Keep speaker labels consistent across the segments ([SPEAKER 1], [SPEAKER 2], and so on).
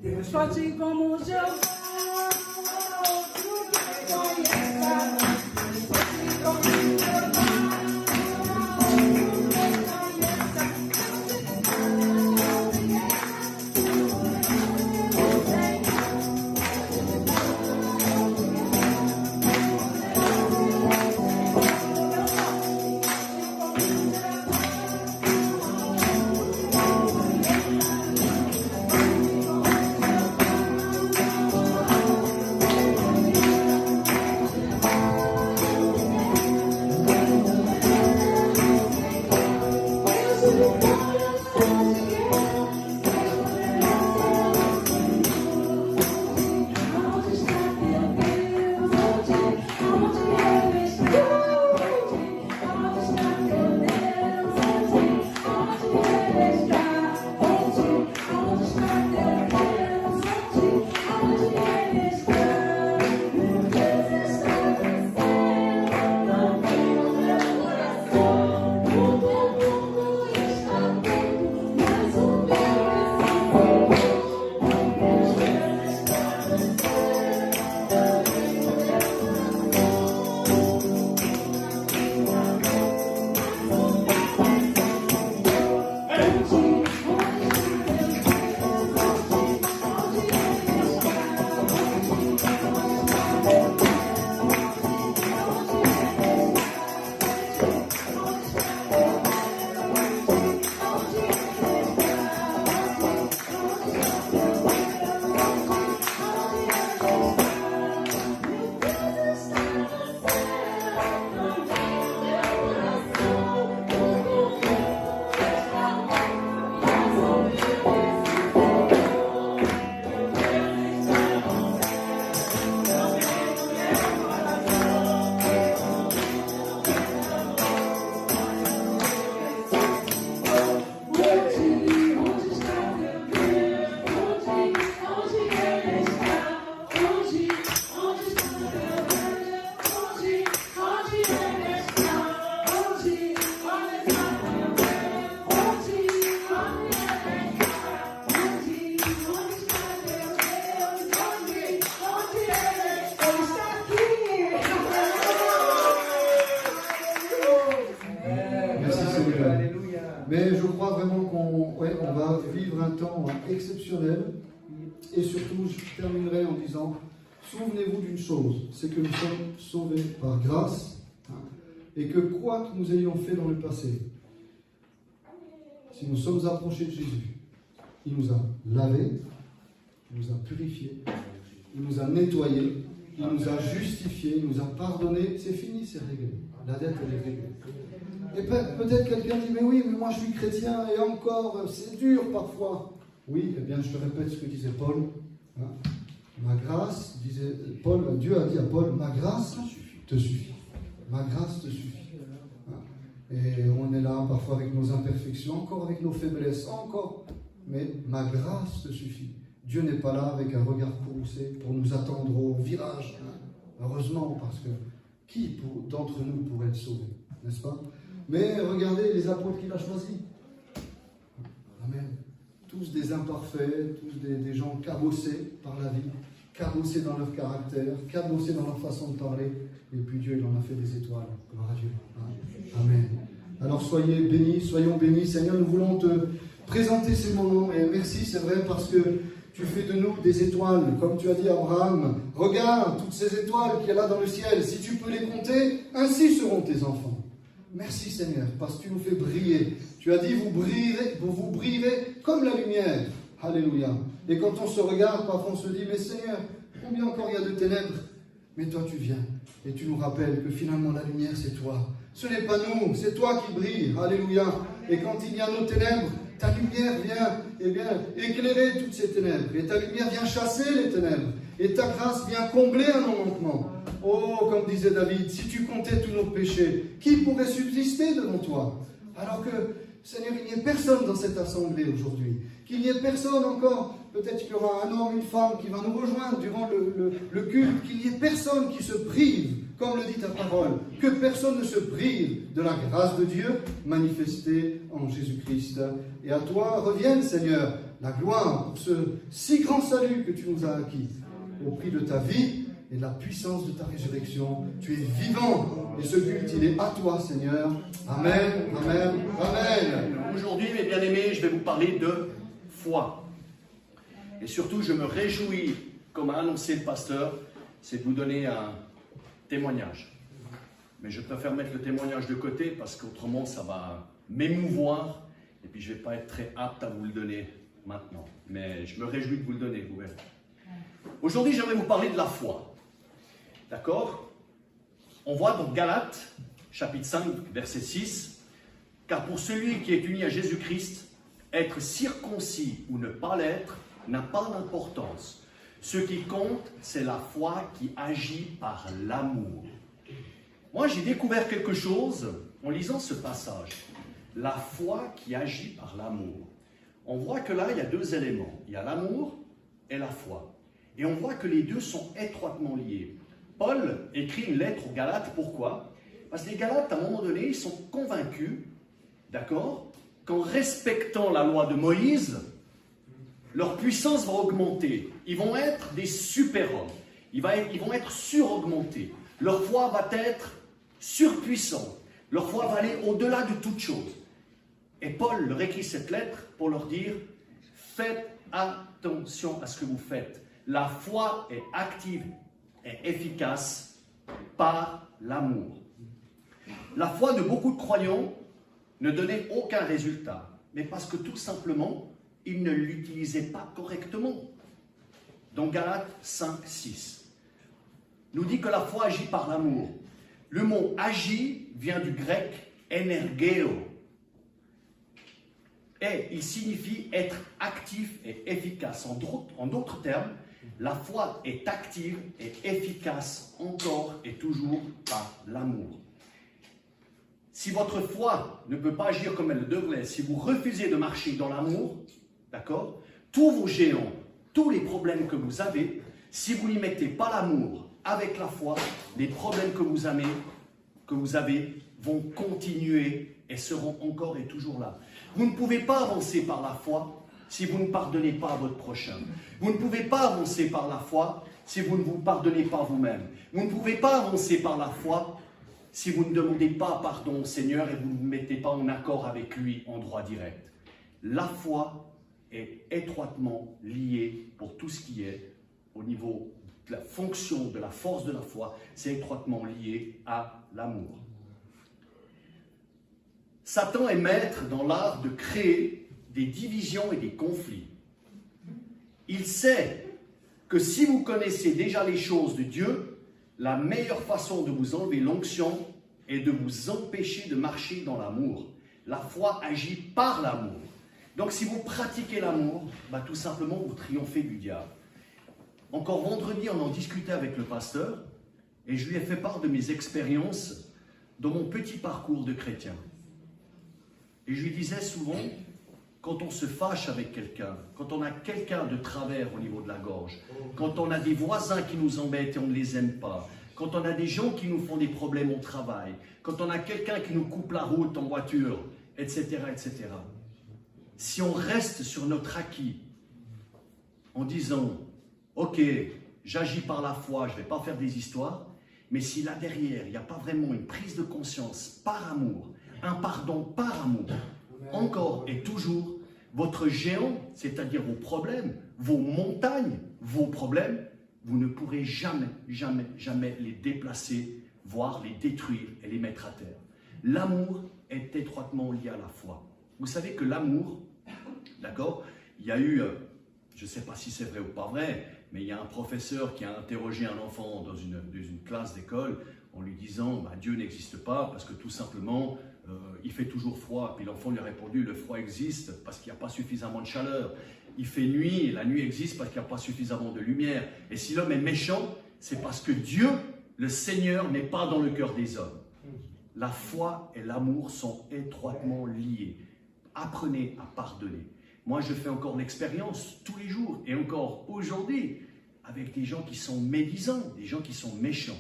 [SPEAKER 1] Deus forte como Jeová, tu que conheça. Deus forte como Jeová, tu
[SPEAKER 2] Mais je crois vraiment qu'on va vivre un temps exceptionnel. Et surtout, je terminerai en disant, souvenez-vous d'une chose, c'est que nous sommes sauvés par grâce, et que quoi que nous ayons fait dans le passé, si nous sommes approchés de Jésus, il nous a lavés, il nous a purifiés, il nous a nettoyés, il nous a justifiés, il nous a pardonnés. C'est fini, c'est réglé. La dette, elle est réglée. Et peut-être quelqu'un dit, mais oui, mais moi je suis chrétien et encore, c'est dur parfois. Oui, eh bien je te répète ce que disait Paul. Ma grâce, disait Paul, Dieu a dit à Paul, ma grâce te suffit. Ma grâce te suffit. Et on est là parfois avec nos imperfections, encore avec nos faiblesses, encore. Mais ma grâce te suffit. Dieu n'est pas là avec un regard courroucé pour nous attendre au virage. Heureusement, parce que qui d'entre nous pourrait être sauvé, n'est-ce pas? Mais regardez les apôtres qu'il a choisis. Amen. Tous des imparfaits, tous des gens cabossés par la vie, cabossés dans leur caractère, cabossés dans leur façon de parler. Et puis Dieu, il en a fait des étoiles. Gloire à Dieu. Amen. Alors soyez bénis, soyons bénis. Seigneur, nous voulons te présenter ces moments. Et merci, c'est vrai, parce que tu fais de nous des étoiles. Comme tu as dit à Abraham, regarde toutes ces étoiles qu'il y a là dans le ciel. Si tu peux les compter, ainsi seront tes enfants. Merci Seigneur, parce que tu nous fais briller. Tu as dit, vous brillerez comme la lumière. Alléluia. Et quand on se regarde, parfois on se dit, mais Seigneur, combien encore il y a de ténèbres? Mais toi tu viens et tu nous rappelles que finalement la lumière c'est toi. Ce n'est pas nous, c'est toi qui brilles. Alléluia. Et quand il y a nos ténèbres, ta lumière vient éclairer toutes ces ténèbres. Et ta lumière vient chasser les ténèbres. Et ta grâce vient combler un manquement. Oh, comme disait David, si tu comptais tous nos péchés, qui pourrait subsister devant toi? Alors que, Seigneur, il n'y ait personne dans cette assemblée aujourd'hui. Qu'il n'y ait personne encore, peut-être qu'il y aura un homme, une femme qui va nous rejoindre durant le culte. Qu'il n'y ait personne qui se prive, comme le dit ta parole. Que personne ne se prive de la grâce de Dieu manifestée en Jésus-Christ. Et à toi revienne, Seigneur, la gloire pour ce si grand salut que tu nous as acquis au prix de ta vie et de la puissance de ta résurrection. Tu es vivant et ce culte, il est à toi, Seigneur. Amen, amen, amen.
[SPEAKER 3] Aujourd'hui, mes bien-aimés, je vais vous parler de foi. Et surtout, je me réjouis, comme a annoncé le pasteur, c'est de vous donner un témoignage. Mais je préfère mettre le témoignage de côté parce qu'autrement, ça va m'émouvoir. Et puis, je ne vais pas être très apte à vous le donner maintenant. Mais je me réjouis de vous le donner, vous verrez. Aujourd'hui, j'aimerais vous parler de la foi. D'accord? On voit dans Galates, chapitre 5, verset 6, « Car pour celui qui est uni à Jésus-Christ, être circoncis ou ne pas l'être n'a pas d'importance. Ce qui compte, c'est la foi qui agit par l'amour. » Moi, j'ai découvert quelque chose en lisant ce passage. La foi qui agit par l'amour. On voit que là, il y a deux éléments. Il y a l'amour et la foi. Et on voit que les deux sont étroitement liés. Paul écrit une lettre aux Galates. Pourquoi? Parce que les Galates, à un moment donné, ils sont convaincus, d'accord, qu'en respectant la loi de Moïse, leur puissance va augmenter. Ils vont être des super-hommes. Ils vont être suraugmentés. Leur foi va être surpuissante. Leur foi va aller au-delà de toute chose. Et Paul leur écrit cette lettre pour leur dire « Faites attention à ce que vous faites. La foi est active et efficace par l'amour. » La foi de beaucoup de croyants ne donnait aucun résultat, mais parce que tout simplement, ils ne l'utilisaient pas correctement. Dans Galates 5, 6, nous dit que la foi agit par l'amour. Le mot « agit » vient du grec « energeo ». Et il signifie être actif et efficace. En d'autres termes, la foi est active et efficace encore et toujours par l'amour. Si votre foi ne peut pas agir comme elle le devrait, si vous refusez de marcher dans l'amour, d'accord, tous vos géants, tous les problèmes que vous avez, si vous n'y mettez pas l'amour avec la foi, les problèmes que vous avez vont continuer et seront encore et toujours là. Vous ne pouvez pas avancer par la foi si vous ne pardonnez pas à votre prochain. Vous ne pouvez pas avancer par la foi si vous ne vous pardonnez pas vous-même. Vous ne pouvez pas avancer par la foi si vous ne demandez pas pardon au Seigneur et vous ne vous mettez pas en accord avec lui en droit direct. La foi est étroitement liée pour tout ce qui est au niveau de la fonction, de la force de la foi, c'est étroitement lié à l'amour. Satan est maître dans l'art de créer des divisions et des conflits. Il sait que si vous connaissez déjà les choses de Dieu, la meilleure façon de vous enlever l'onction est de vous empêcher de marcher dans l'amour. La foi agit par l'amour. Donc si vous pratiquez l'amour, tout simplement vous triomphez du diable. Encore vendredi, on en discutait avec le pasteur et je lui ai fait part de mes expériences dans mon petit parcours de chrétien. Et je lui disais souvent, quand on se fâche avec quelqu'un, quand on a quelqu'un de travers au niveau de la gorge, quand on a des voisins qui nous embêtent et on ne les aime pas, quand on a des gens qui nous font des problèmes au travail, quand on a quelqu'un qui nous coupe la route en voiture, etc., etc. Si on reste sur notre acquis en disant « Ok, j'agis par la foi, je ne vais pas faire des histoires », mais si là derrière, il n'y a pas vraiment une prise de conscience par amour, un pardon par amour, encore et toujours, votre géant, c'est-à-dire vos problèmes, vos montagnes, vos problèmes, vous ne pourrez jamais, jamais, jamais les déplacer, voire les détruire et les mettre à terre. L'amour est étroitement lié à la foi. Vous savez que l'amour, d'accord, il y a eu, je ne sais pas si c'est vrai ou pas vrai, mais il y a un professeur qui a interrogé un enfant dans une classe d'école en lui disant Dieu n'existe pas parce que tout simplement il fait toujours froid. Puis l'enfant lui a répondu le froid existe parce qu'il n'y a pas suffisamment de chaleur. Il fait nuit et la nuit existe parce qu'il n'y a pas suffisamment de lumière. Et si l'homme est méchant, c'est parce que Dieu, le Seigneur, n'est pas dans le cœur des hommes. La foi et l'amour sont étroitement liés. Apprenez à pardonner. Moi, je fais encore l'expérience tous les jours et encore aujourd'hui avec des gens qui sont médisants, des gens qui sont méchants.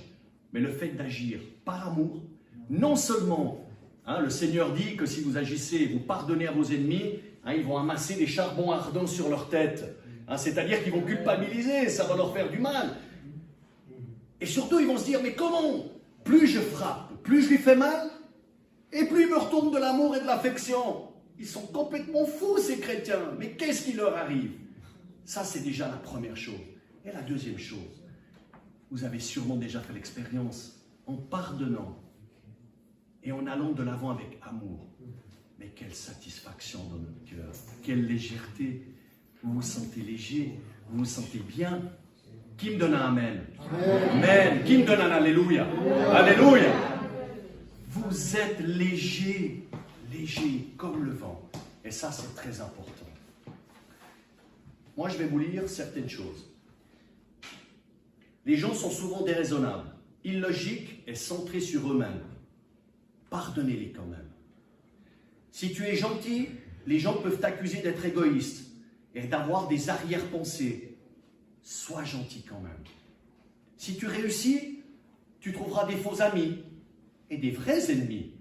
[SPEAKER 3] Mais le fait d'agir par amour, non seulement, le Seigneur dit que si vous agissez, vous pardonnez à vos ennemis, Hein, ils vont amasser des charbons ardents sur leur tête. Hein, c'est-à-dire qu'ils vont culpabiliser, ça va leur faire du mal. Et surtout, ils vont se dire, mais comment? Plus je frappe, plus je lui fais mal, et plus il me retourne de l'amour et de l'affection. Ils sont complètement fous, ces chrétiens. Mais qu'est-ce qui leur arrive? Ça, c'est déjà la première chose. Et la deuxième chose, vous avez sûrement déjà fait l'expérience, en pardonnant et en allant de l'avant avec amour. Mais quelle satisfaction dans notre cœur, quelle légèreté. Vous vous sentez léger, vous vous sentez bien. Qui me donne un amen? Amen. Qui me donne un alléluia? Alléluia. Vous êtes léger, léger comme le vent. Et ça, c'est très important. Moi, je vais vous lire certaines choses. Les gens sont souvent déraisonnables, illogiques et centrés sur eux-mêmes. Pardonnez-les quand même. Si tu es gentil, les gens peuvent t'accuser d'être égoïste et d'avoir des arrière-pensées. Sois gentil quand même. Si tu réussis, tu trouveras des faux amis et des vrais ennemis.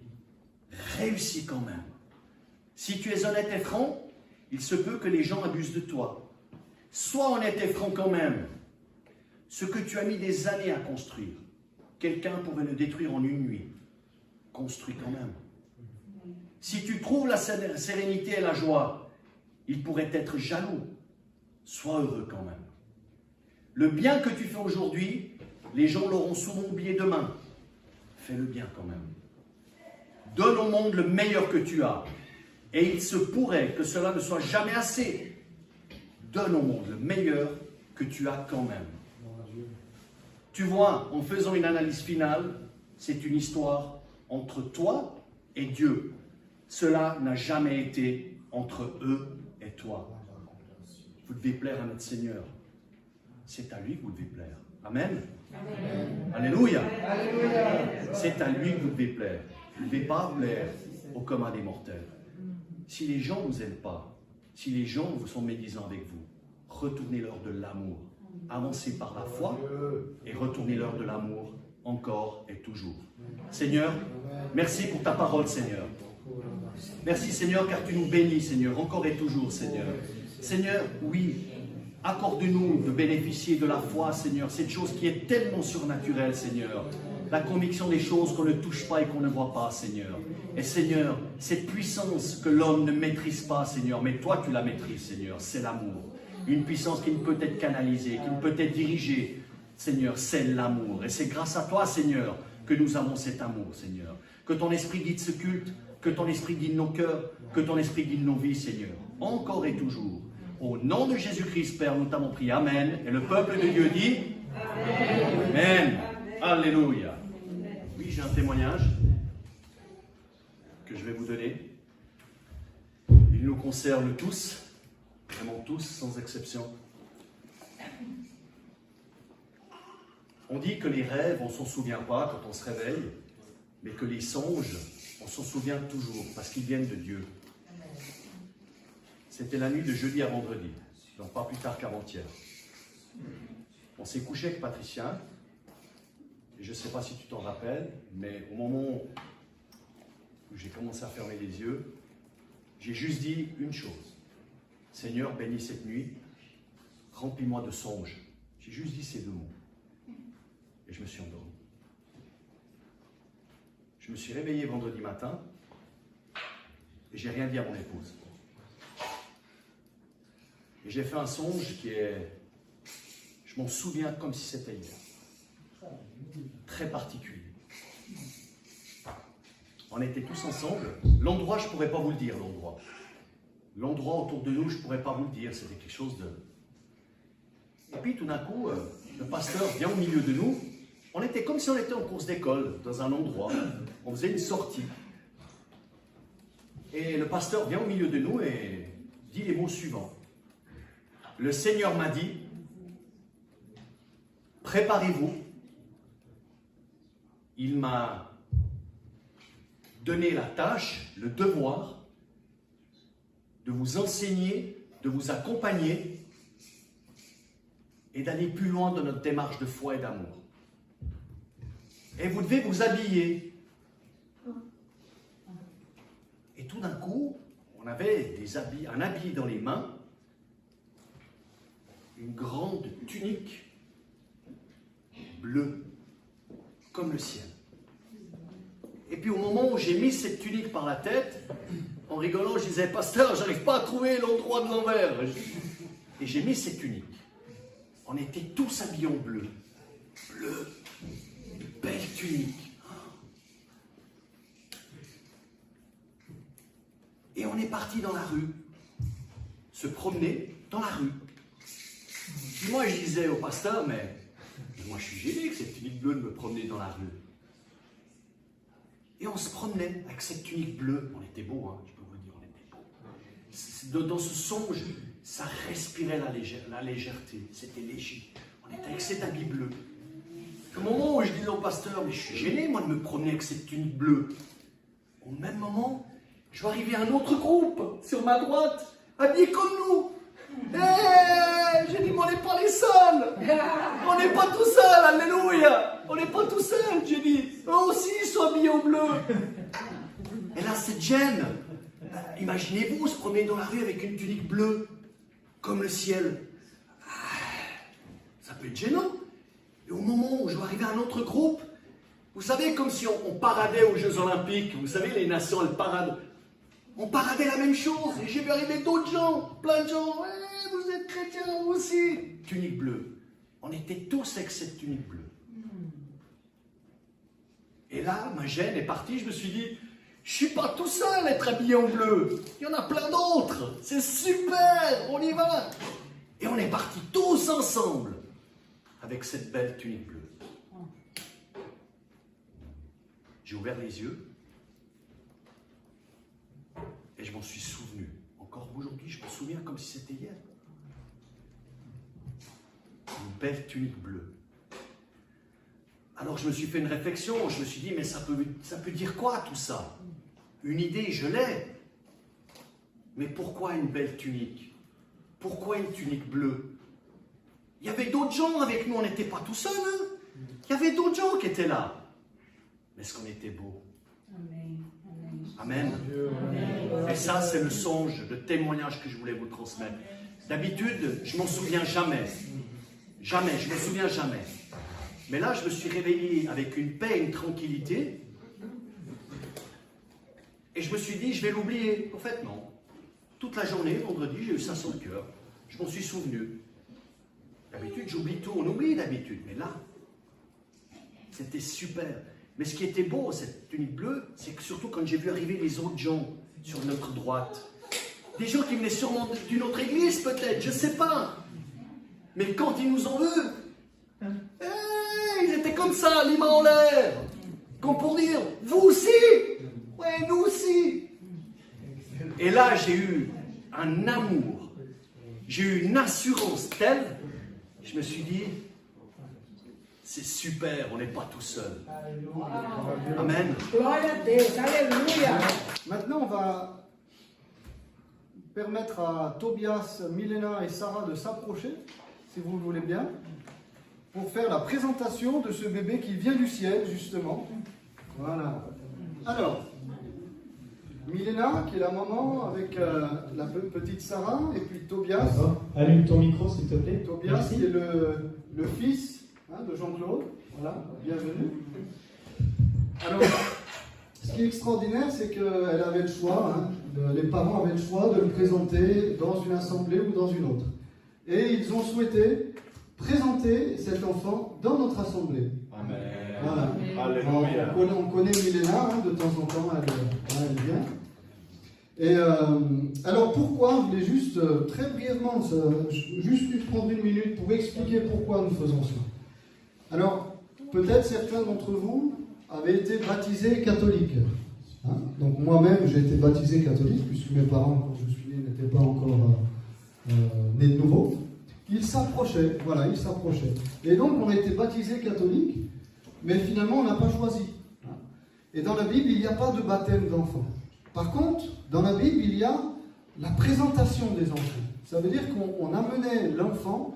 [SPEAKER 3] Réussis quand même. Si tu es honnête et franc, il se peut que les gens abusent de toi. Sois honnête et franc quand même. Ce que tu as mis des années à construire, quelqu'un pourrait le détruire en une nuit. Construis quand même. Si tu trouves la sérénité et la joie, il pourrait être jaloux. Sois heureux quand même. Le bien que tu fais aujourd'hui, les gens l'auront souvent oublié demain. Fais le bien quand même. Donne au monde le meilleur que tu as. Et il se pourrait que cela ne soit jamais assez. Donne au monde le meilleur que tu as quand même. Tu vois, en faisant une analyse finale, c'est une histoire entre toi et Dieu. Cela n'a jamais été entre eux et toi. Vous devez plaire à notre Seigneur. C'est à lui que vous devez plaire. Amen. Amen. Alléluia. Alléluia. C'est à lui que vous devez plaire. Vous ne devez pas plaire au commun des mortels. Si les gens ne vous aiment pas, si les gens vous sont médisants avec vous, retournez-leur de l'amour. Avancez par la foi et retournez-leur de l'amour encore et toujours. Seigneur, merci pour ta parole, Seigneur. Merci, Seigneur, car tu nous bénis, Seigneur, encore et toujours, Seigneur. Seigneur, oui, accorde-nous de bénéficier de la foi, Seigneur, cette chose qui est tellement surnaturelle, Seigneur. La conviction des choses qu'on ne touche pas et qu'on ne voit pas, Seigneur. Et Seigneur, cette puissance que l'homme ne maîtrise pas, Seigneur, mais toi tu la maîtrises, Seigneur, c'est l'amour. Une puissance qui ne peut être canalisée, qui ne peut être dirigée, Seigneur, c'est l'amour. Et c'est grâce à toi, Seigneur, que nous avons cet amour, Seigneur. Que ton esprit guide ce culte, que ton esprit guide nos cœurs, que ton esprit guide nos vies, Seigneur. Encore et toujours. Au nom de Jésus-Christ, Père, nous t'avons prié. Amen. Et le peuple de Dieu dit Amen. Amen. Alléluia. Oui, j'ai un témoignage que je vais vous donner. Il nous concerne tous, vraiment tous, sans exception. On dit que les rêves, on ne s'en souvient pas quand on se réveille, mais que les songes, on s'en souvient toujours, parce qu'ils viennent de Dieu. C'était la nuit de jeudi à vendredi, donc pas plus tard qu'avant-hier. On s'est couché avec Patricia, et je ne sais pas si tu t'en rappelles, mais au moment où j'ai commencé à fermer les yeux, j'ai juste dit une chose. Seigneur, bénis cette nuit, remplis-moi de songes. J'ai juste dit ces deux mots. Et je me suis endormi. Je me suis réveillé vendredi matin, et j'ai rien dit à mon épouse. Et j'ai fait un songe qui est, je m'en souviens comme si c'était hier. Très particulier. On était tous ensemble. L'endroit, je ne pourrais pas vous le dire, l'endroit. L'endroit autour de nous, je ne pourrais pas vous le dire. C'était quelque chose de... Et puis tout d'un coup, le pasteur vient au milieu de nous. On était comme si on était en course d'école, dans un endroit. On faisait une sortie. Et le pasteur vient au milieu de nous et dit les mots suivants. Le Seigneur m'a dit, préparez-vous. Il m'a donné la tâche, le devoir de vous enseigner, de vous accompagner et d'aller plus loin dans notre démarche de foi et d'amour. Et vous devez vous habiller. Et tout d'un coup, on on avait un habit dans les mains, une grande tunique bleue, comme le ciel. Et puis au moment où j'ai mis cette tunique par la tête, en rigolant, je disais, pasteur, j'arrive pas à trouver l'endroit de l'envers. Et j'ai mis cette tunique. On était tous habillés en bleu. Bleu, une belle tunique. Et on est parti dans la rue, se promener dans la rue. Puis moi, je disais au pasteur, mais moi, je suis gêné que cette tunique bleue de me promener dans la rue. Et on se promenait avec cette tunique bleue. On était beau, hein, je peux vous dire, on était beau. Dans ce songe, ça respirait la légèreté. C'était léger. On était avec cet habit bleu. Au moment où je disais au pasteur, mais je suis gêné, moi, de me promener avec cette tunique bleue. Au même moment, je vois arriver un autre groupe sur ma droite, habillé comme nous. J'ai dit, mais on n'est pas les seuls. On n'est pas tout seuls, alléluia. On n'est pas tout seuls, j'ai dit. Eux aussi, ils sont habillés en bleu. Et là, cette gêne. Imaginez-vous se promener dans la rue avec une tunique bleue, comme le ciel. Ça peut être gênant. Et au moment où je vois arriver un autre groupe, vous savez, comme si on paradait aux Jeux Olympiques. Vous savez, les nations, elles paradent. On paradait la même chose. Et j'ai vu arriver d'autres gens, plein de gens. Ouais, vous êtes chrétiens, vous aussi. Tunique bleue. On était tous avec cette tunique bleue. Et là, ma gêne est partie. Je me suis dit, je ne suis pas tout seul à être habillé en bleu. Il y en a plein d'autres. C'est super, on y va. Et on est partis tous ensemble avec cette belle tunique bleue. J'ai ouvert les yeux et je m'en suis souvenu. Encore aujourd'hui, je me souviens comme si c'était hier. Une belle tunique bleue. Alors je me suis fait une réflexion, je me suis dit, mais ça peut dire quoi tout ça? Une idée, je l'ai. Mais pourquoi une belle tunique? Pourquoi une tunique bleue? Il y avait d'autres gens avec nous, on n'était pas tout seuls. Hein? Il y avait d'autres gens qui étaient là. Mais est-ce qu'on était beau? Amen. Et ça, c'est le songe, le témoignage que je voulais vous transmettre. D'habitude, je m'en souviens jamais. Jamais, je me souviens jamais. Mais là, je me suis réveillé avec une paix, une tranquillité. Et je me suis dit, je vais l'oublier. En fait, non. Toute la journée, vendredi, j'ai eu ça sur le cœur. Je m'en suis souvenu. D'habitude, j'oublie tout. On oublie d'habitude. Mais là, c'était super. Mais ce qui était beau, cette tunique bleue, c'est que surtout quand j'ai vu arriver les autres gens sur notre droite, des gens qui venaient sûrement d'une autre église, peut-être, je ne sais pas. Mais quand ils nous ont vus, ils étaient comme ça, les mains en l'air. Comme pour dire, vous aussi. Ouais, nous aussi. Et là, j'ai eu un amour. J'ai eu une assurance telle, je me suis dit, c'est super, on n'est pas tout seul. Amen.
[SPEAKER 2] Maintenant, on va permettre à Tobias, Milena et Sarah de s'approcher, si vous le voulez bien, pour faire la présentation de ce bébé qui vient du ciel, justement. Voilà. Alors, Milena, qui est la maman, avec la petite Sarah, et puis Tobias.
[SPEAKER 4] Allume ton micro, s'il te plaît.
[SPEAKER 2] Tobias,
[SPEAKER 4] Merci.
[SPEAKER 2] qui est le fils de Jean-Claude. Voilà, bienvenue. Alors, ce qui est extraordinaire, c'est qu'elle avait le choix, les parents avaient le choix de le présenter dans une assemblée ou dans une autre. Et ils ont souhaité présenter cet enfant dans notre assemblée.
[SPEAKER 4] Amen.
[SPEAKER 2] Voilà.
[SPEAKER 4] Alléluia.
[SPEAKER 2] On connaît Milena, de temps en temps, elle vient. Et alors pourquoi, je voulais juste très brièvement, juste prendre une minute pour expliquer pourquoi nous faisons ça. Alors, peut-être certains d'entre vous avaient été baptisés catholiques. Hein? Donc moi-même, j'ai été baptisé catholique, puisque mes parents, quand je suis né, n'étaient pas encore nés de nouveau. Ils s'approchaient, voilà, ils s'approchaient. Et donc, on a été baptisés catholiques, mais finalement, on n'a pas choisi. Et dans la Bible, il n'y a pas de baptême d'enfants. Par contre, dans la Bible, il y a la présentation des enfants. Ça veut dire qu'on amenait l'enfant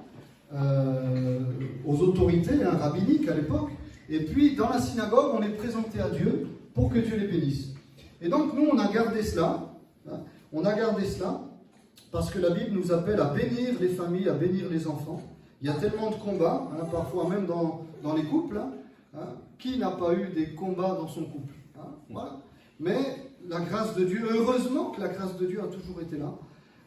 [SPEAKER 2] aux autorités, rabbiniques à l'époque, et puis dans la synagogue, on les présentait à Dieu pour que Dieu les bénisse. Et donc, nous, on a gardé cela. On a gardé cela parce que la Bible nous appelle à bénir les familles, à bénir les enfants. Il y a tellement de combats, hein, parfois même dans les couples. Hein, qui n'a pas eu des combats dans son couple, hein, voilà. Mais la grâce de Dieu, heureusement que la grâce de Dieu a toujours été là.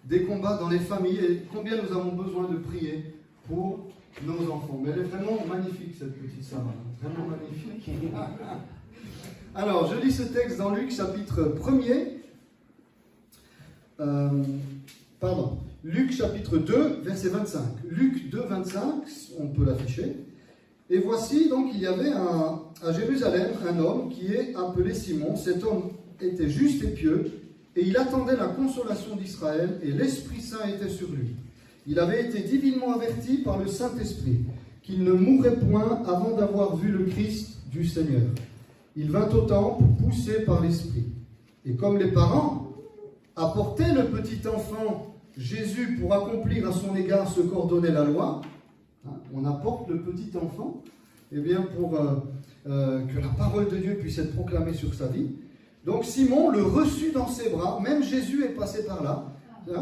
[SPEAKER 2] Des combats dans les familles, et combien nous avons besoin de prier pour nos enfants. Mais elle est vraiment magnifique, cette petite Sarah, vraiment magnifique. Alors, je lis ce texte dans Luc chapitre 1er. Luc chapitre 2, verset 25. Luc 2, 25, on peut l'afficher. Et voici, donc, il y avait à Jérusalem un homme qui est appelé Simon. Cet homme était juste et pieux, et il attendait la consolation d'Israël, et l'Esprit Saint était sur lui. Il avait été divinement averti par le Saint-Esprit qu'il ne mourrait point avant d'avoir vu le Christ du Seigneur. Il vint au temple, poussé par l'Esprit. Et comme les parents apportaient le petit enfant Jésus pour accomplir à son égard ce qu'ordonnait la loi, on apporte le petit enfant, eh bien pour que la parole de Dieu puisse être proclamée sur sa vie. Donc Simon le reçut dans ses bras, même Jésus est passé par là.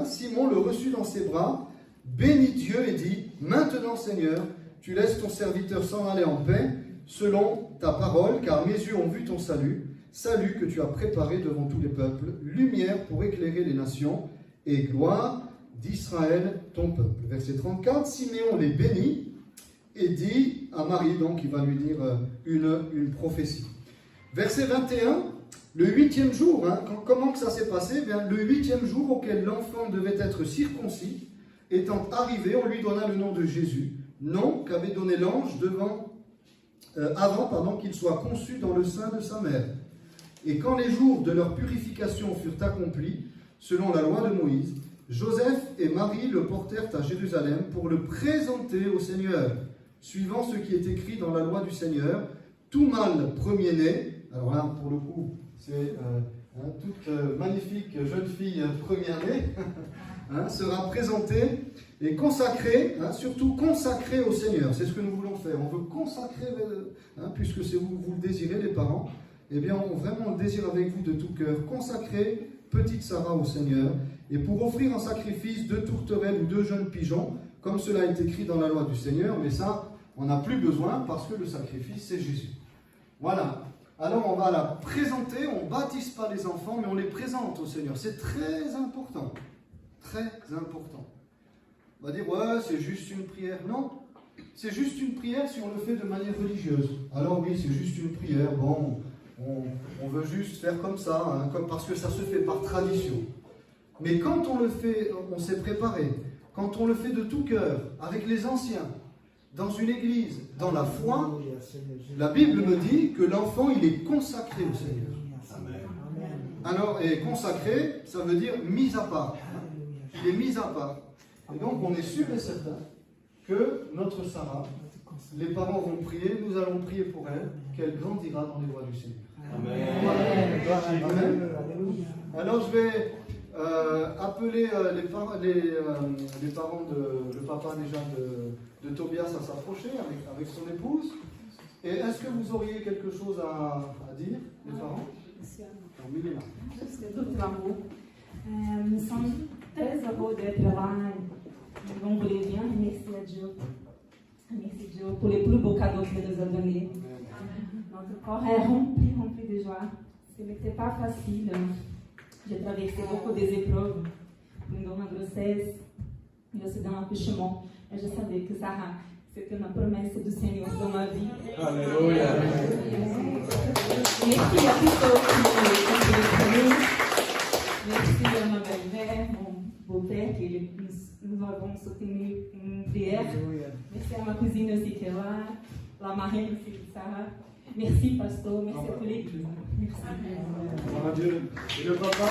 [SPEAKER 2] Simon le reçut dans ses bras, bénit Dieu et dit: Maintenant Seigneur, tu laisses ton serviteur s'en aller en paix, selon ta parole, car mes yeux ont vu ton salut, salut que tu as préparé devant tous les peuples, lumière pour éclairer les nations, et gloire d'Israël, ton peuple. Verset 34, Siméon les bénit et dit à Marie, donc il va lui dire une prophétie. Verset 21, le 8e jour, comment que ça s'est passé? Bien, le 8e jour auquel l'enfant devait être circoncis, étant arrivé, on lui donna le nom de Jésus, nom qu'avait donné l'ange avant qu'il soit conçu dans le sein de sa mère. Et quand les jours de leur purification furent accomplis, selon la loi de Moïse, Joseph et Marie le portèrent à Jérusalem pour le présenter au Seigneur, suivant ce qui est écrit dans la loi du Seigneur. Tout mâle premier-né, alors là pour le coup c'est toute magnifique jeune fille première-née, sera présentée et consacrée, surtout consacrée au Seigneur. C'est ce que nous voulons faire. On veut consacrer, puisque c'est vous le désirez les parents, eh bien vraiment on le désire avec vous de tout cœur, consacrer petite Sarah au Seigneur, et pour offrir en sacrifice 2 tourterelles ou 2 jeunes pigeons, comme cela est écrit dans la loi du Seigneur, mais ça, on n'a plus besoin parce que le sacrifice, c'est Jésus. Voilà. Alors on va la présenter, on ne baptise pas les enfants, mais on les présente au Seigneur. C'est très important. Très important. On va dire, ouais, c'est juste une prière. Non, c'est juste une prière si on le fait de manière religieuse. Alors oui, c'est juste une prière, bon, on veut juste faire comme ça, parce que ça se fait par tradition. Mais quand on le fait, on s'est préparé, quand on le fait de tout cœur, avec les anciens, dans une église, dans la foi, la Bible me dit que l'enfant, il est consacré au Seigneur. Amen. Alors, et consacré, ça veut dire mis à part. Il est mis à part. Et donc, on est sûr et certain que notre Sarah, les parents vont prier, nous allons prier pour elle, qu'elle grandira dans les voies du Seigneur. Amen. Amen. Alors, je vais appeler les parents, le papa déjà de Tobias à s'approcher avec son épouse. Et est-ce que vous auriez quelque chose à dire, les parents?
[SPEAKER 5] Juste tout l'amour. Nous sommes très heureux d'être là. On voulait bien remercier Dieu. Remercier Dieu pour les plus beaux cadeaux qu'il nous a donnés. Notre corps est rempli de joie. Ce n'était pas facile. J'ai traversé beaucoup des épreuves pendant ma grossesse, mais aussi dans l'accouchement. Et je savais que Sarah, c'était une promesse du Seigneur dans ma vie.
[SPEAKER 4] Alléluia.
[SPEAKER 5] Merci à tous ceux qui m'ont soutenu. Merci à ma belle-mère, mon beau-père, qui nous avons soutenu en prière. Merci à ma cousine aussi qui est là, la marraine aussi de Sarah. Merci, pasteur. Merci à tous les églises. Merci.
[SPEAKER 2] Voilà, Dieu. Et le papa,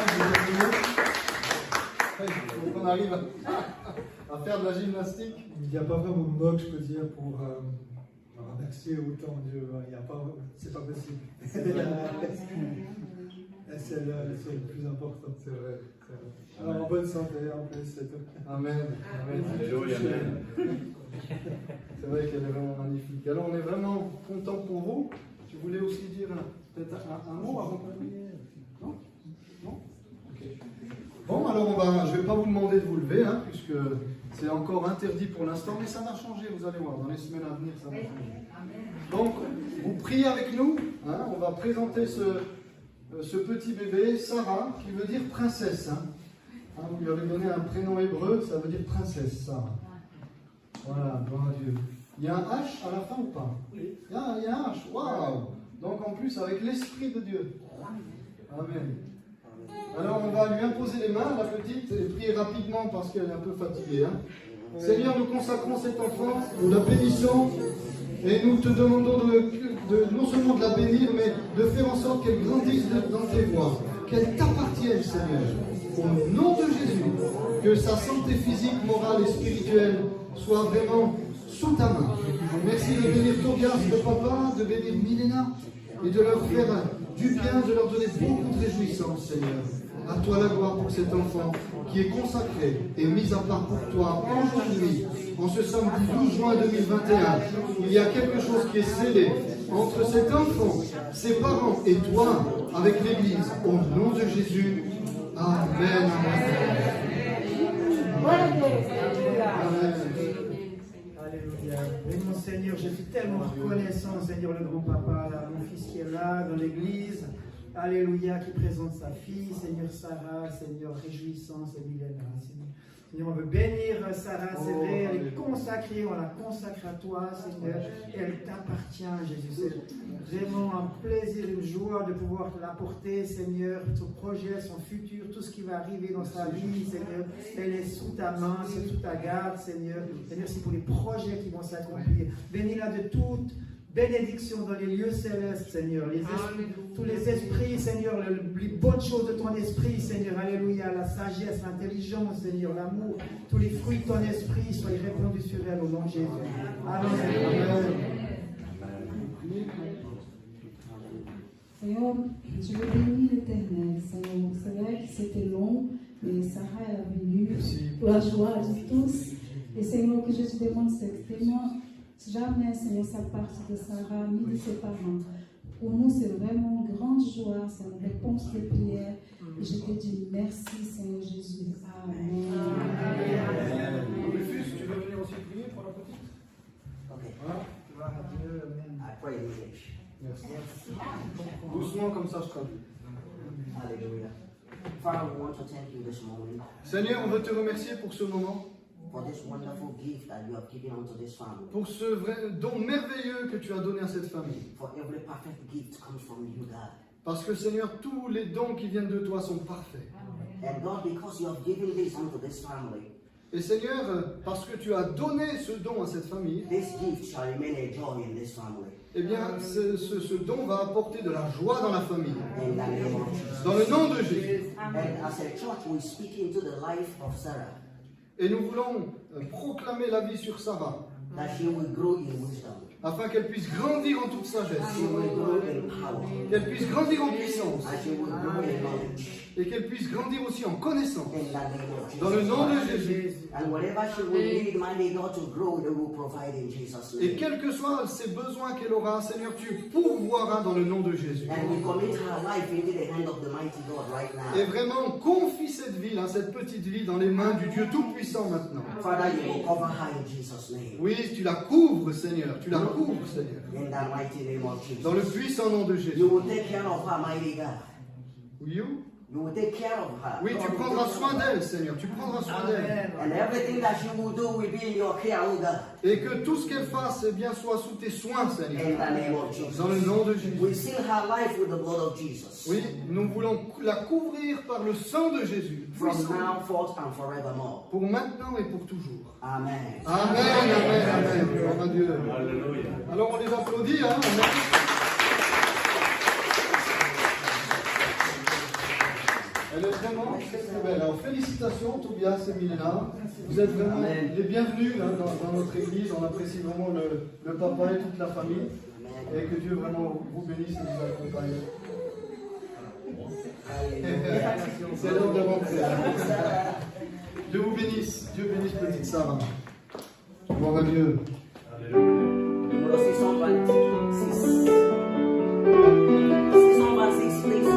[SPEAKER 2] il faut qu'on arrive à faire de la gymnastique.
[SPEAKER 6] Il n'y a pas vraiment de mots que je peux dire pour remercier autant Dieu. C'est pas possible. C'est le plus important.
[SPEAKER 2] C'est vrai.
[SPEAKER 6] Alors, en bonne santé, en plus, c'est tout.
[SPEAKER 2] Amen. Amen. C'est vrai qu'elle est vraiment magnifique. Alors, on est vraiment content pour vous. Tu voulais aussi dire peut-être un mot avant de prier? Non? Non? Ok. Bon, alors je ne vais pas vous demander de vous lever, hein, puisque c'est encore interdit pour l'instant, mais ça va changer, vous allez voir, dans les semaines à venir, ça va changer. Donc, vous priez avec nous, hein, on va présenter ce petit bébé, Sarah, qui veut dire princesse. Hein. Hein, vous lui avez donné un prénom hébreu, ça veut dire princesse, Sarah. Voilà, gloire à Dieu. Il y a un H à la fin ou pas? Oui. Il y a un H, waouh! Donc en plus, avec l'Esprit de Dieu. Amen. Alors on va lui imposer les mains, la petite, et prier rapidement parce qu'elle est un peu fatiguée. Hein. Seigneur, nous consacrons cet enfant, nous la bénissons, et nous te demandons non seulement de la bénir, mais de faire en sorte qu'elle grandisse dans tes voies, qu'elle t'appartienne, Seigneur. Au nom de Jésus, que sa santé physique, morale et spirituelle soit vraiment sous ta main. Merci de bénir Tobias, le papa, de bénir Milena, et de leur faire du bien, de leur donner beaucoup de réjouissance, Seigneur. À toi la gloire pour cet enfant qui est consacré et mis à part pour toi aujourd'hui, en ce samedi 12 juin 2021. Il y a quelque chose qui est scellé entre cet enfant, ses parents et toi, avec l'Église. Au nom de Jésus. Amen. Amen.
[SPEAKER 7] Alléluia. Oui, mon Seigneur, je suis tellement reconnaissant, Seigneur, le grand-papa, mon fils qui est là, dans l'église. Alléluia, qui présente sa fille, Seigneur Sarah, Seigneur, réjouissance et millénaire. Seigneur, on veut bénir Sarah, c'est vrai, elle est consacrée, on la consacre à toi, Seigneur, et elle t'appartient, Jésus. C'est vraiment un plaisir, une joie de pouvoir l'apporter, Seigneur, son projet, son futur, tout ce qui va arriver dans sa vie, Seigneur, elle est sous ta main, c'est sous ta garde, Seigneur. Et merci pour les projets qui vont s'accomplir. Bénis-la de toute bénédiction dans les lieux célestes, Seigneur. Tous les esprits, Seigneur, les bonnes choses de ton esprit, Seigneur. Alléluia. La sagesse, l'intelligence, Seigneur, l'amour. Tous les fruits de ton esprit soient répandus sur elle au nom de Jésus. Amen.
[SPEAKER 1] Seigneur, je veux bénir l'Éternel. Seigneur, c'est vrai que c'était long, mais Sarah est venue pour la joie de tous. Et Seigneur, que je te demande, c'est tellement jamais, Seigneur, ça partie de Sarah ni de ses parents. Pour nous, c'est vraiment une grande joie, c'est une réponse de prière. Et je te dis merci, Seigneur Jésus. Amen.
[SPEAKER 2] Rufus, tu veux venir aussi prier pour la petite?
[SPEAKER 8] Okay.
[SPEAKER 2] Voilà.
[SPEAKER 7] Gloire à Dieu. Amen.
[SPEAKER 8] I pray in English.
[SPEAKER 2] Merci. Doucement, comme ça je traduis.
[SPEAKER 8] Hallelujah. Father, we want to thank you this morning
[SPEAKER 2] Seigneur, on veut te remercier pour ce moment,
[SPEAKER 8] for this wonderful gift that you have given unto this family.
[SPEAKER 2] pour ce vrai don merveilleux que tu as donné à cette famille.
[SPEAKER 8] For every perfect gift comes from you, God.
[SPEAKER 2] Parce que Seigneur, tous les dons qui viennent de toi sont parfaits.
[SPEAKER 8] And God, because you have given this unto this family,
[SPEAKER 2] Et Seigneur, parce que tu as donné ce don à cette famille,
[SPEAKER 8] this gift shall remain a joy in this family.
[SPEAKER 2] eh bien, ce don va apporter de la joie dans la famille.
[SPEAKER 8] In the name of Jesus.
[SPEAKER 2] Dans le nom de Jésus.
[SPEAKER 8] And as a church, we speak into the life of Sarah,
[SPEAKER 2] Et nous voulons proclamer la vie sur Sarah,
[SPEAKER 8] that she will grow in wisdom,
[SPEAKER 2] afin qu'elle puisse grandir en toute sagesse,
[SPEAKER 8] she will grow in power,
[SPEAKER 2] qu'elle puisse grandir en puissance,
[SPEAKER 8] and she will grow in knowledge.
[SPEAKER 2] et qu'elle puisse grandir aussi en connaissance.
[SPEAKER 8] In the name of
[SPEAKER 2] Dans le
[SPEAKER 8] Jesus.
[SPEAKER 2] nom de Jésus.
[SPEAKER 8] And whatever she will need, mighty God, to grow, they will provide in Jesus'
[SPEAKER 2] Et
[SPEAKER 8] name.
[SPEAKER 2] quels que soient ces besoins qu'elle aura, Seigneur, tu pourvoiras dans le nom de Jésus.
[SPEAKER 8] And we commit her life into the hand of the mighty God right
[SPEAKER 2] Et
[SPEAKER 8] now.
[SPEAKER 2] vraiment, confie cette vie, hein, cette petite vie, dans les mains du Dieu Tout-Puissant maintenant.
[SPEAKER 8] Father, you will cover her in Jesus' name.
[SPEAKER 2] Oui, tu la couvres, Seigneur. Tu la couvres, Seigneur.
[SPEAKER 8] In the mighty name of
[SPEAKER 2] Dans le
[SPEAKER 8] Jesus.
[SPEAKER 2] puissant nom de Jésus.
[SPEAKER 8] You will take care of her, mighty God.
[SPEAKER 2] Oui,
[SPEAKER 8] You will take care of her.
[SPEAKER 2] oui,
[SPEAKER 8] God
[SPEAKER 2] tu
[SPEAKER 8] will
[SPEAKER 2] prendras
[SPEAKER 8] take
[SPEAKER 2] soin
[SPEAKER 8] care of
[SPEAKER 2] d'elle, Seigneur. Tu prendras soin d'elle.
[SPEAKER 7] Amen.
[SPEAKER 8] her. And everything that she will do will be in your care, oh God.
[SPEAKER 2] Et que tout ce qu'elle fasse, eh bien, soit sous tes soins,
[SPEAKER 8] In
[SPEAKER 2] Seigneur.
[SPEAKER 8] the name of Jesus.
[SPEAKER 2] Dans le nom de
[SPEAKER 8] We
[SPEAKER 2] Jésus.
[SPEAKER 8] seal her life with the blood of Jesus.
[SPEAKER 2] Oui, nous voulons la couvrir par le sang de Jésus.
[SPEAKER 8] From
[SPEAKER 2] Puissant.
[SPEAKER 8] now forth and forevermore.
[SPEAKER 2] Pour maintenant et pour toujours.
[SPEAKER 8] Amen.
[SPEAKER 2] Amen, amen, amen. Gloire à Dieu.
[SPEAKER 4] Alléluia.
[SPEAKER 2] Alors on les applaudit, hein. Elle est vraiment très très belle. Alors félicitations Tobias et Milena. Vous êtes vraiment les bienvenus hein, dans notre église. On apprécie vraiment le papa et toute la famille. Et que Dieu vraiment vous bénisse et vous accompagne. C'est l'heure de rentrer. Dieu vous bénisse. Dieu bénisse petite Sarah. Gloire à Dieu.
[SPEAKER 8] Numéro 626, please.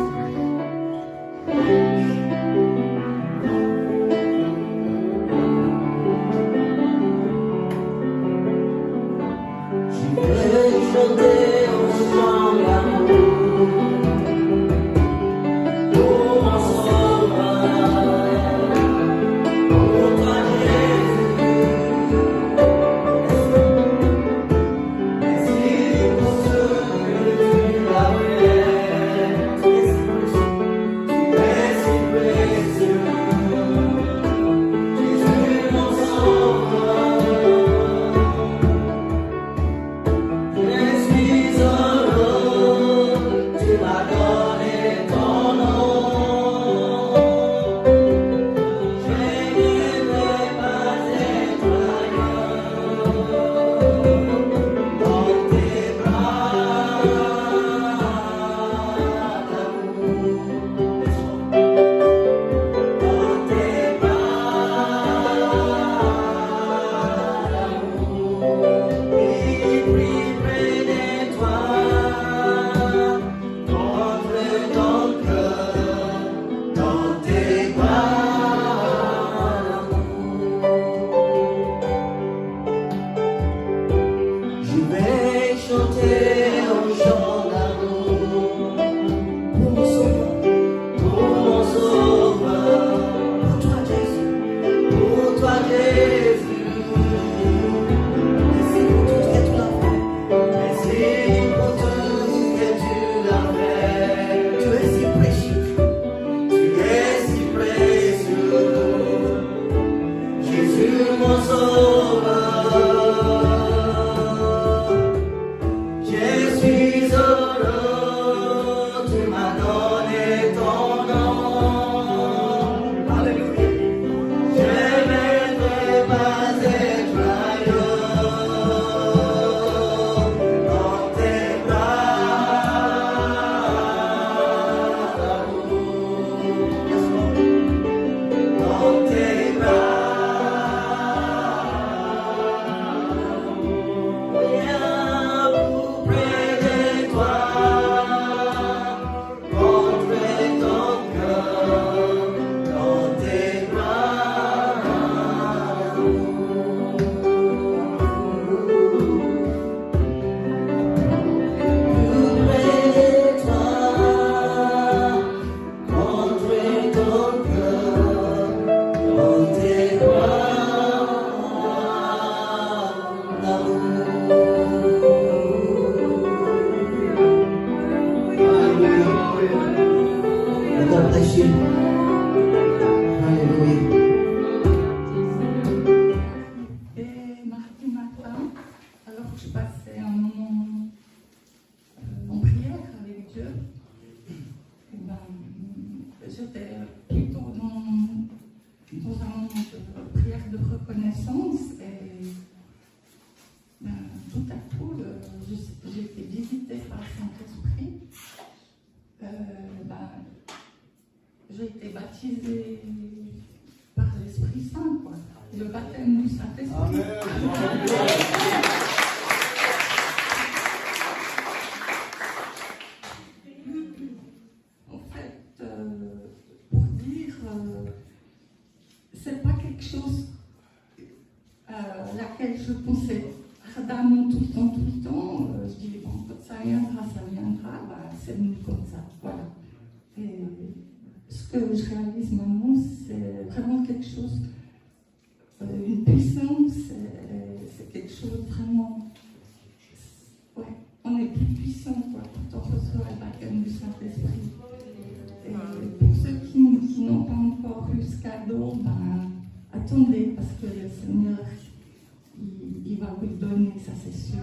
[SPEAKER 1] J'ai été baptisée par l'Esprit Saint, quoi. Le baptême du Saint-Esprit. En fait, pour dire, c'est pas quelque chose à laquelle je pensais ardemment tout le temps. Je dis, bon, quand ça viendra, bah, c'est venu comme ça, voilà. Et ce que je réalise maintenant, c'est vraiment quelque chose, une puissance, c'est quelque chose vraiment, ouais, on est plus puissant, quoi, quand on reçoit le baptême du Saint-Esprit. Et pour ceux qui n'ont pas encore eu ce cadeau, ben, attendez, parce que le Seigneur, il va vous le donner, ça c'est sûr.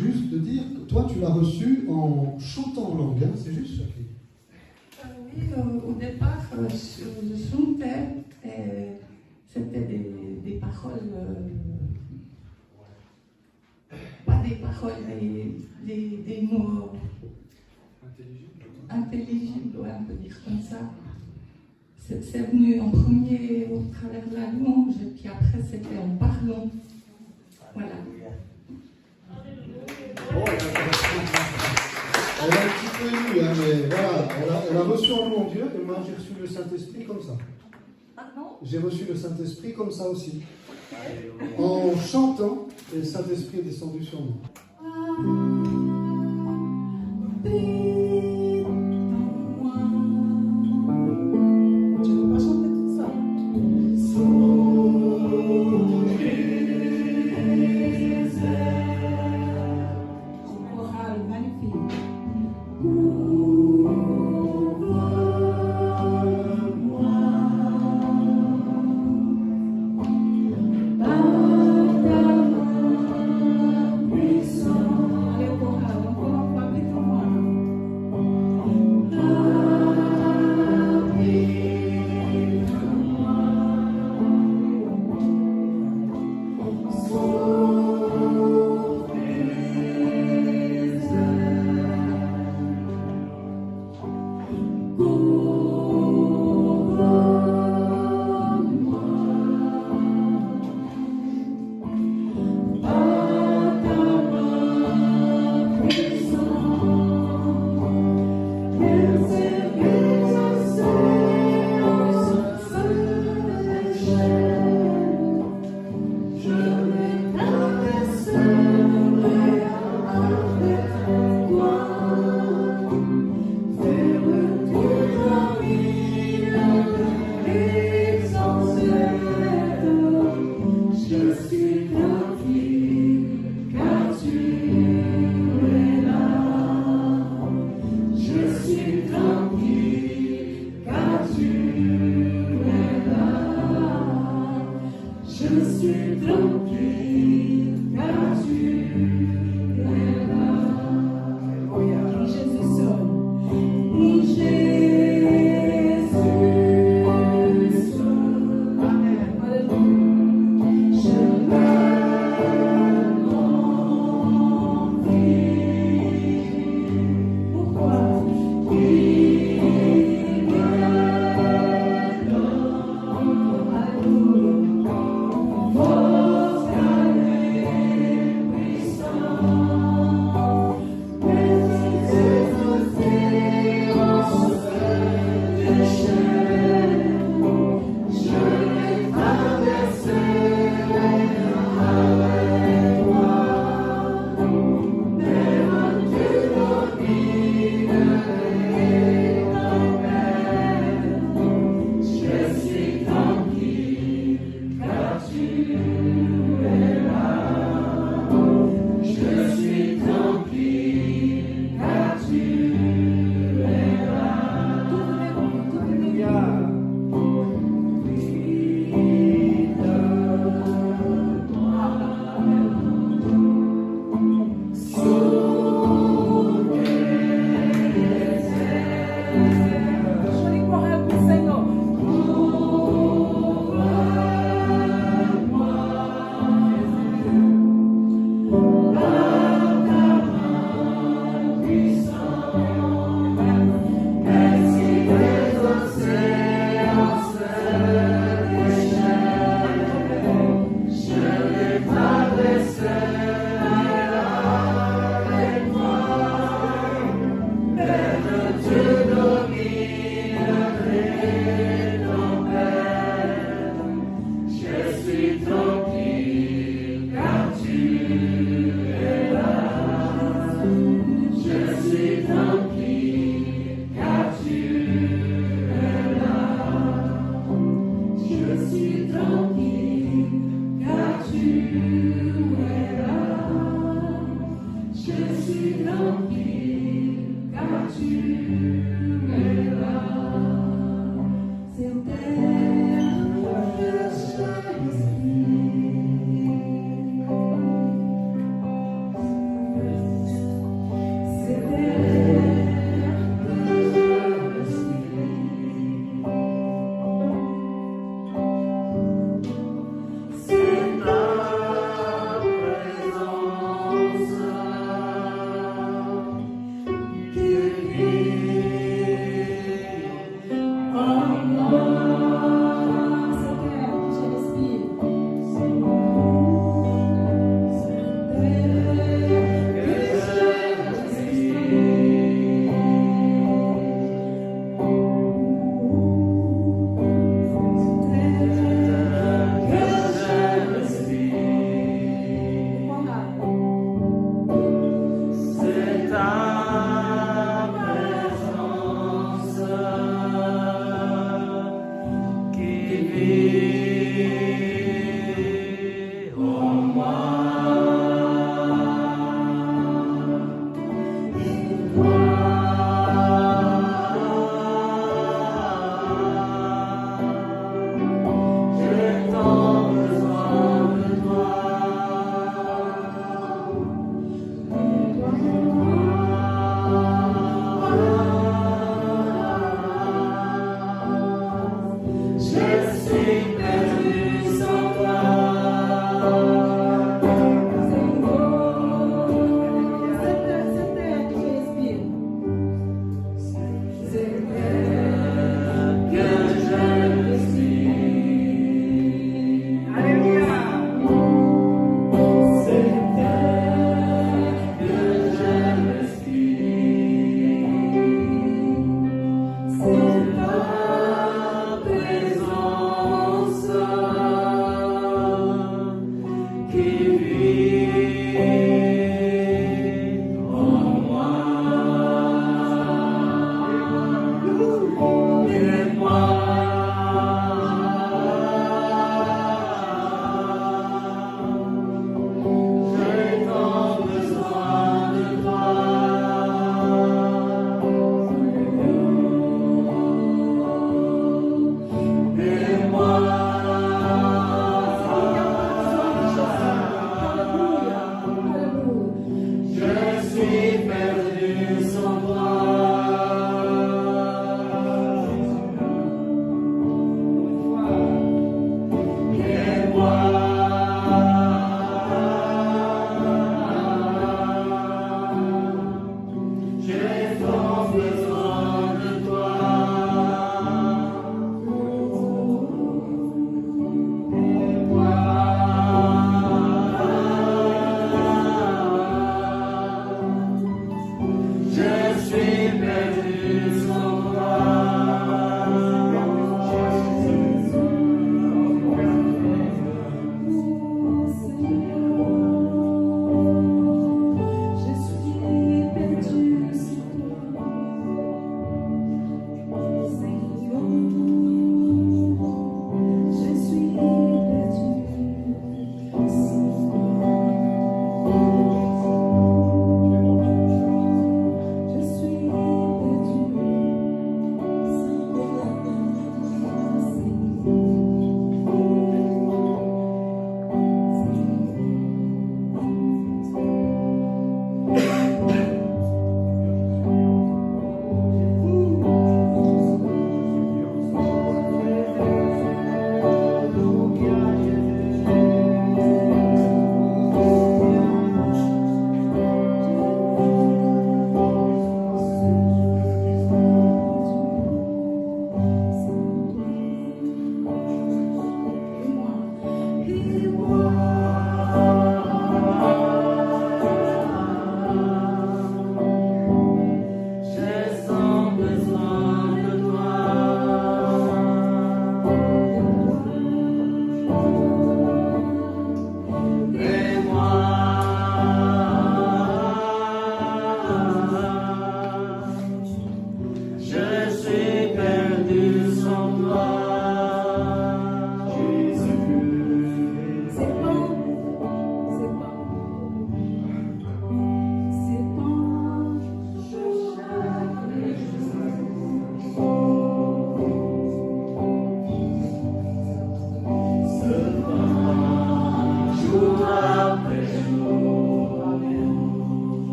[SPEAKER 2] Juste de dire que toi tu l'as reçu en chantant en langue, hein, c'est juste, Jacqueline?
[SPEAKER 1] Oui, au départ, je chantais, et c'était des paroles, pas des paroles, des mots intelligibles, ouais, on peut dire comme ça. C'est venu en premier au travers de la louange, et puis après c'était en parlant. Voilà.
[SPEAKER 2] Elle est un petit peu émue, hein, mais voilà, elle a reçu en louant Dieu, et moi j'ai reçu le Saint-Esprit comme ça. J'ai reçu le Saint-Esprit comme ça aussi. En chantant, et le Saint-Esprit est descendu sur moi.